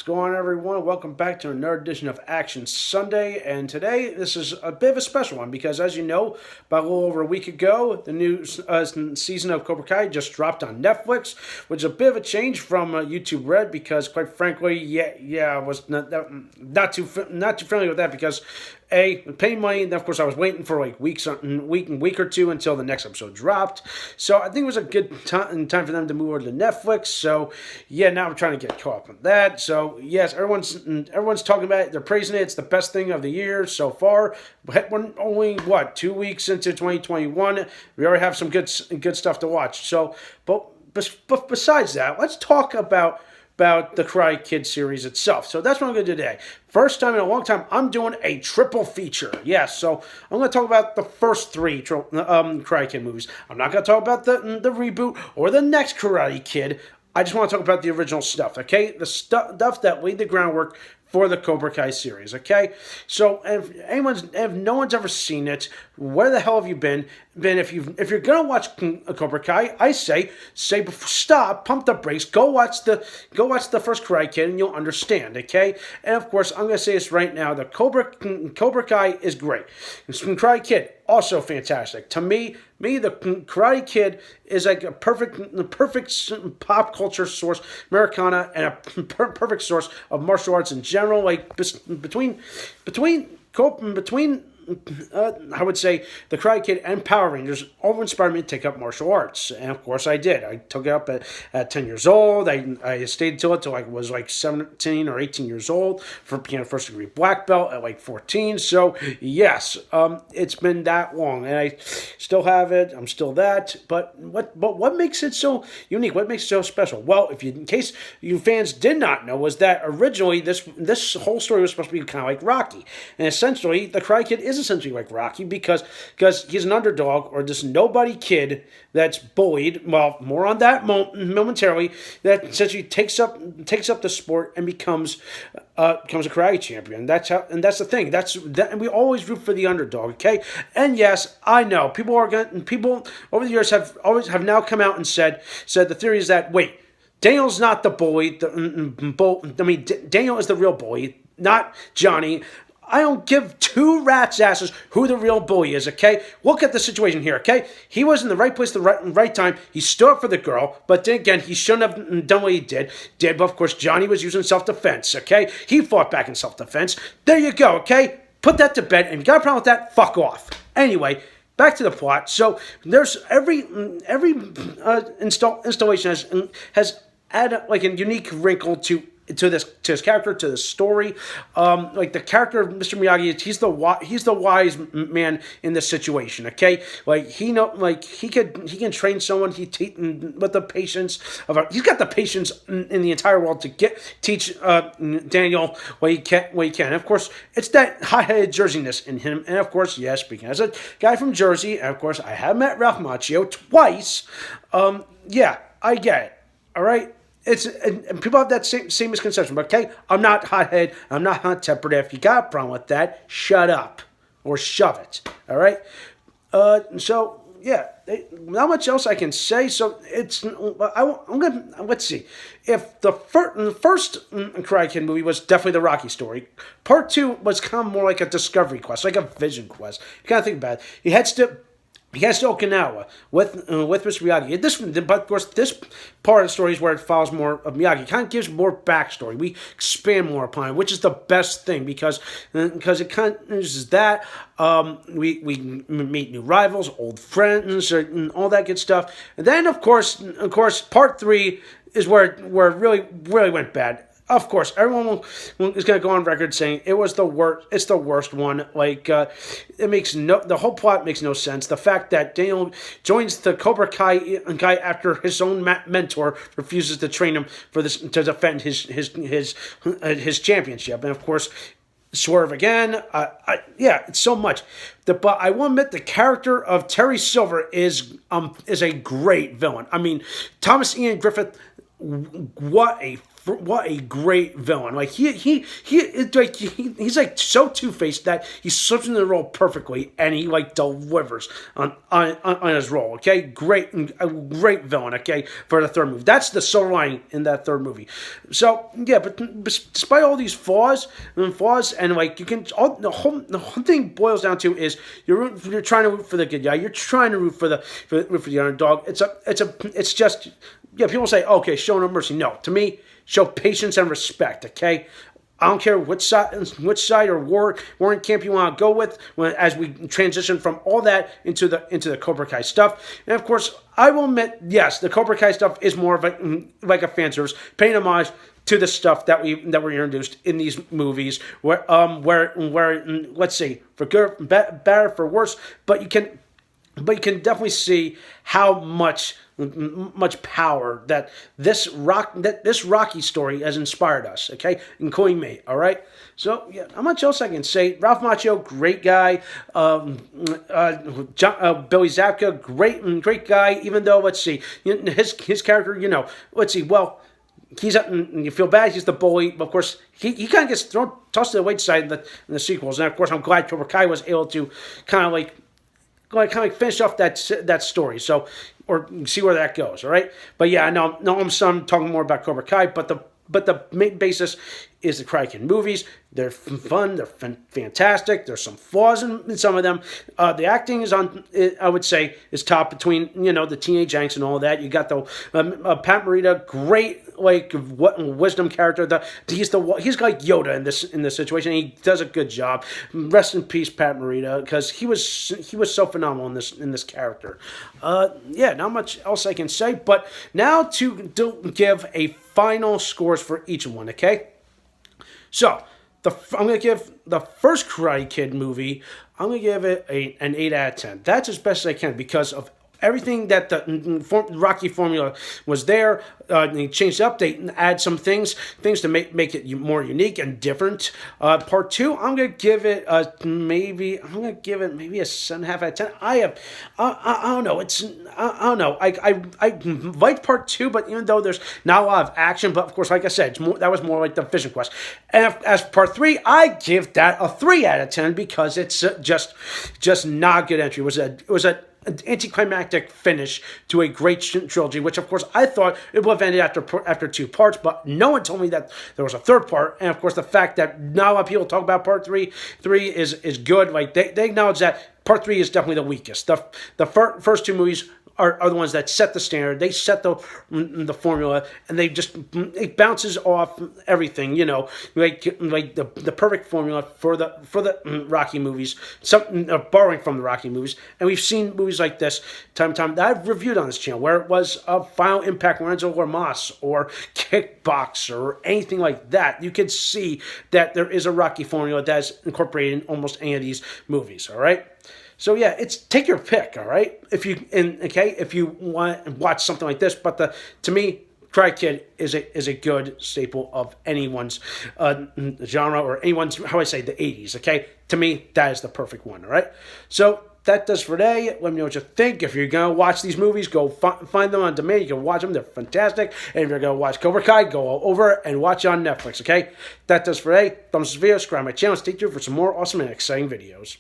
What's going on, everyone? Welcome back to another edition of Action Sunday. And today, this is a bit of a special one because, as you know, about a little over a week ago, the new season of Cobra Kai just dropped on Netflix, which is a bit of a change from YouTube Red because, quite frankly, I was not too friendly with that because paying money, and of course I was waiting for like week or two until the next episode dropped. So I think it was a good time for them to move over to Netflix. So now I'm trying to get caught up on that. So yes, everyone's talking about it. They're praising it. It's the best thing of the year so far. But we're only 2 weeks into 2021. We already have some good stuff to watch. So, but besides that, let's talk about the Karate Kid series itself. So that's what I'm going to do today. First time in a long time, I'm doing a triple feature. Yes, so I'm going to talk about the first three Karate Kid movies. I'm not going to talk about the reboot or the next Karate Kid. I just want to talk about the original stuff, okay? The stuff that laid the groundwork for the Cobra Kai series, okay? So if no one's ever seen it, where the hell have you been? If you're gonna watch Cobra Kai, I say stop, pump the brakes, go watch the first Karate Kid, and you'll understand, okay? And of course, I'm gonna say this right now: the Cobra Kai is great. Karate Kid also fantastic. To me, the Karate Kid is like a perfect pop culture source, Americana, and a perfect source of martial arts in general. Like between I would say the Karate Kid and Power Rangers all inspired me to take up martial arts, and of course I did. I took it up at 10 years old. I stayed until I was like 17 or 18 years old for first degree black belt at like 14. So yes, it's been that long, and I still have it. I'm still that. But what makes it so unique? What makes it so special? Well, in case you fans did not know, was that originally this whole story was supposed to be kind of like Rocky, and essentially the Karate Kid is essentially like Rocky because he's an underdog or this nobody kid that's bullied. Well, more on that momentarily. That essentially takes up the sport and becomes a karate champion. That's the thing. And we always root for the underdog. Okay, and yes, I know people over the years have now come out and said the theory is that Daniel's not the bully. Daniel is the real bully, not Johnny. I don't give two rat's asses who the real bully is, okay? Look at the situation here, okay? He was in the right place at the right time. He stood up for the girl, but then again, he shouldn't have done what he did. But of course, Johnny was using self-defense, okay? He fought back in self-defense. There you go, okay? Put that to bed, and if you got a problem with that, fuck off. Anyway, back to the plot. So there's every installation has added like a unique wrinkle to his character, to the story. Like the character of Mr. Miyagi, he's the wise man in this situation. Okay, like he can train someone. With the patience he's got the patience in the entire world to teach Daniel what he can. And of course, it's that hot-headed Jerseyness in him. And of course, yes, speaking as a guy from Jersey, and of course, I have met Ralph Macchio twice. I get it. All right. And people have that same misconception, but okay, I'm not hot-headed, I'm not hot-tempered. If you got a problem with that, shut up or shove it. All right. Not much else I can say. So let's see. If the first Karate Kid movie was definitely the Rocky story, part 2 was kind of more like a discovery quest, like a vision quest. You kind of think about it. He heads to Okinawa with Mr. Miyagi. But of course, this part of the story is where it follows more of Miyagi. It kind of gives more backstory. We expand more upon it, which is the best thing because it kind of is that we meet new rivals, old friends, and all that good stuff. And then of course, part 3 is where it really went bad. Of course, everyone is going to go on record saying it was the worst. It's the worst one. Like the whole plot makes no sense. The fact that Daniel joins the Cobra Kai after his own mentor refuses to train him to defend his championship, and of course, swerve again. It's so much. But I will admit the character of Terry Silver is a great villain. I mean, Thomas Ian Griffith. What a what a great villain! Like he's like so two-faced that he slips in the role perfectly, and he like delivers on his role. Okay, a great villain. Okay, for the third movie, that's the silver lining in that third movie. So yeah, but despite all these flaws, and like you can, the whole thing boils down to is you're trying to root for the good guy. You're trying to root for the underdog. It's just. Yeah, people say, okay, show no mercy. No, to me, show patience and respect, okay? I don't care which side or warring camp you want to go with as we transition from all that into the Cobra Kai stuff. And of course, I will admit, yes, the Cobra Kai stuff is more of like a fan service, paying homage to the stuff that were introduced in these movies, where let's see, for good, better, for worse, but you can definitely see how much power that this Rocky story has inspired us, okay, including me. All right, so yeah, how much else I can say? Ralph Macchio, great guy. Billy Zabka, great guy. Even though, let's see, his character, let's see, well. You feel bad. He's the bully, but of course he kind of gets tossed to the wayside in the sequels. And of course, I'm glad Cobra Kai was able to kind of finish off that story. So, or see where that goes. All right, but yeah, I'm talking more about Cobra Kai, but the main basis is the Karate Kid movies. They're fun. They're fantastic. There's some flaws in some of them. The acting I would say, is top between the teenage angst and all of that. You got the Pat Morita, great wisdom character. He's like Yoda in this situation. He does a good job. Rest in peace, Pat Morita, because he was so phenomenal in this character. Yeah, not much else I can say. But now to give a final scores for each one. Okay. So, I'm going to give the first Karate Kid movie, I'm going to give it an 8 out of 10. That's as best as I can because of everything that the Rocky formula was there. They changed the update and add some things to make it more unique and different. Part 2, I'm gonna give it maybe a 7.5 out of 10. I don't know. I don't know. I like Part 2, but even though there's not a lot of action, but of course, like I said, that was more like the Vision Quest. And as Part 3, I give that a 3 out of 10 because it's just not a good entry. It was an anticlimactic finish to a great trilogy, which of course I thought it would have ended after 2 parts, but no one told me that there was a third part. And of course, the fact that not a lot of people talk about Part 3 is good. Like they acknowledge that Part 3 is definitely the weakest. The first 2 movies are the ones that set the standard. They set the formula, and it bounces off everything. Like the perfect formula for the Rocky movies. Borrowing from the Rocky movies, and we've seen movies like this time and time that I've reviewed on this channel, where it was a Final Impact, Lorenzo Lamas, or Kickboxer, or anything like that. You can see that there is a Rocky formula that is incorporated in almost any of these movies. All right. So yeah, take your pick, all right? If you want to watch something like this, but to me, Karate Kid is a good staple of anyone's genre, or anyone's, the 80s, okay? To me, that is the perfect one, all right? So that does for today. Let me know what you think. If you're going to watch these movies, go find them on demand. You can watch them. They're fantastic. And if you're going to watch Cobra Kai, go over and watch it on Netflix, okay? That does for today. Thumbs up this video, subscribe to my channel, stay tuned for some more awesome and exciting videos.